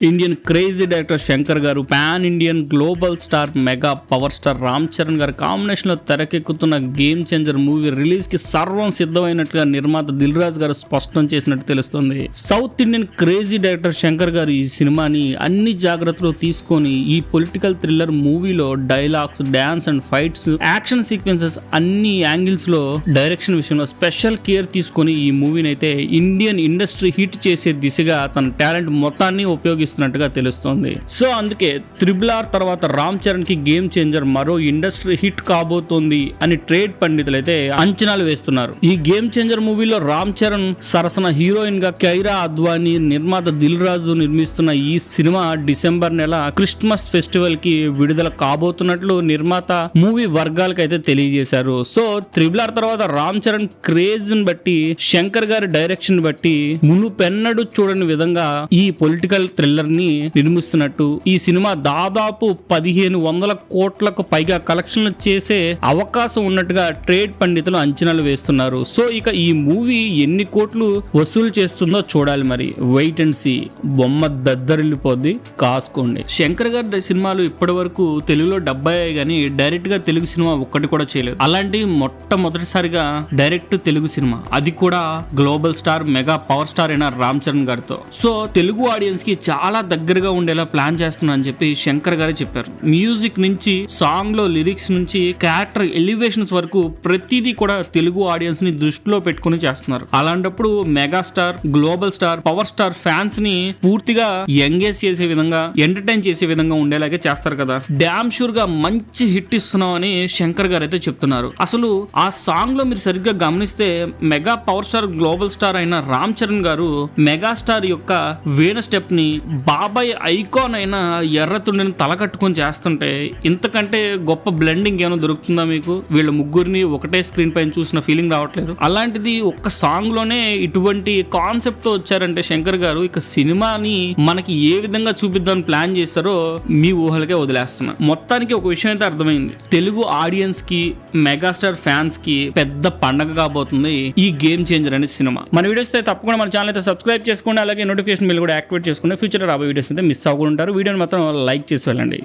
Indian crazy director Shankar గారు pan Indian global star mega power star Ram Charan గారు combination లో తెరకెక్కుతున్న గేమ్ చేంజర్ మూవీ రిలీజ్ కి సర్వం సిద్ధమైనట్టుగా నిర్మాత దిల్ రాజు గారు స్పష్టం చేసినట్టు తెలుస్తుంది. South Indian crazy director Shankar గారు ఈ సినిమాని అన్ని జాగ్రత్తలు తీసుకొని ఈ పొలిటికల్ థ్రిల్లర్ మూవీలో dialogues, dance and fights, action sequences అన్ని యాంగిల్స్ లో డైరెక్షన్ విషయంలో స్పెషల్ కేర్ తీసుకొని ఈ మూవీని అయితే ఇండియన్ ఇండస్ట్రీ హిట్ చేసే దిశగా తన టాలెంట్ మొత్తాన్ని ఉపయోగిస్తున్నట్టుగా తెలుస్తోంది. సో అందుకే RRR తర్వాత రామ్ చరణ్ కి గేమ్ చేంజర్ మరో ఇండస్ట్రీ హిట్ కాబోతోంది అని ట్రేడ్ పండితులు అయితే అంచనాలు వేస్తున్నారు. ఈ గేమ్ చేంజర్ మూవీలో రామ్ చరణ్ సరసన హీరోయిన్ గా కైరా అద్వానీ, నిర్మాత దిల్ రాజు నిర్మిస్తున్న ఈ సినిమా డిసెంబర్ నెల క్రిస్మస్ ఫెస్టివల్ కి విడుదల కాబోతున్నట్లు నిర్మాత మూవీ వర్గాలకు అయితే తెలియజేశారు. సో RRR తర్వాత రామ్ చరణ్ క్రేజ్ ని బట్టి, శంకర్ గారి డైరెక్షన్ బట్టి మునుపెన్నడు చూడని విధంగా ఈ పొలిటికల్ థ్రిల్లర్ ని నిర్మిస్తున్నట్టు, ఈ సినిమా దాదాపు 1500 కోట్లకు పైగా కలెక్షన్లు చేసే అవకాశం ఉన్నట్టుగా ట్రేడ్ పండితులు అంచనాలు వేస్తున్నారు. సో ఇక ఈ మూవీ ఎన్ని కోట్లు వసూలు చేస్తుందో చూడాలి. మరి వెయిట్ అండ్ సీ. బొమ్మ దద్దరిల్లిపోద్ది, కాసుకోండి. శంకర్ గారి సినిమాలు ఇప్పటి వరకు తెలుగులో 70 గానీ డైరెక్ట్ గా తెలుగు సినిమా ఒక్కటి కూడా చేయలేదు. అలాంటి మొట్టమొదటిసారిగా డైరెక్ట్ తెలుగు సినిమా, అది కూడా global star mega power star అయిన రామ్ చరణ్ గారితో. సో తెలుగు ఆడియన్స్ కి చాలా దగ్గరగా ఉండేలా ప్లాన్ చేస్తున్నా అని చెప్పి శంకర్ గారే చెప్పారు. మ్యూజిక్ నుంచి, సాంగ్ లో లిరిక్స్ నుంచి, క్యారెక్టర్ ఎలివేషన్స్ వరకు ప్రతిదీ కూడా తెలుగు ఆడియన్స్ ని దృష్టిలో పెట్టుకుని చేస్తున్నారు. అలాంటప్పుడు megastar, global star, power star fans ని పూర్తిగా ఎంగేజ్ చేసే విధంగా, ఎంటర్టైన్ చేసే విధంగా ఉండేలాగే చేస్తారు కదా. డామ్ షూర్ గా మంచి హిట్ ఇస్తున్నాం అని శంకర్ గారు అయితే చెప్తున్నారు. అసలు ఆ సాంగ్ లో మీరు సరిగ్గా గమనిస్తే mega power star, global star అయిన రామ్ చరణ్ గారు మెగాస్టార్ యొక్క వీణ స్టెప్ ని బాబాయ్ ఐకాన్ అయిన ఎర్రతుండిని తలకట్టుకొని చేస్తుంటే ఇంతకంటే గొప్ప బ్లెండింగ్ ఏమైనా దొరుకుతుందా మీకు? వీళ్ళ ముగ్గురిని ఒకటే స్క్రీన్ పైన చూసిన ఫీలింగ్ రావట్లేదు. అలాంటిది ఒక్క సాంగ్ లోనే ఇటువంటి కాన్సెప్ట్ తో వచ్చారంటే శంకర్ గారు, ఇక సినిమాని మనకి ఏ విధంగా చూపిద్దామని ప్లాన్ చేస్తారో మీ ఊహలకే వదిలేస్తున్నా. మొత్తానికి ఒక విషయం అయితే అర్థమైంది. తెలుగు ఆడియన్స్ కి, మెగాస్టార్ ఫ్యాన్స్ కి పెద్ద పండగ కాబోతుంది ఈ గేమ్ చేంజర్ అనే సినిమా. మన వీడియోస్ అయితే తప్పకుండా మన ఛానల్ అయితే సబ్స్క్రైబ్ చేసుకోండి. అలాగే నోటిఫికేషన్ బిల్ కూడా యాక్టివేట్ చేసుకుంటే ఫ్యూచర్ రాబోయే వీడియోస్ అయితే మిస్ అవ్వకుండా ఉంటారు. వీడియోని మాత్రం లైక్ చేసి వెళ్ళండి.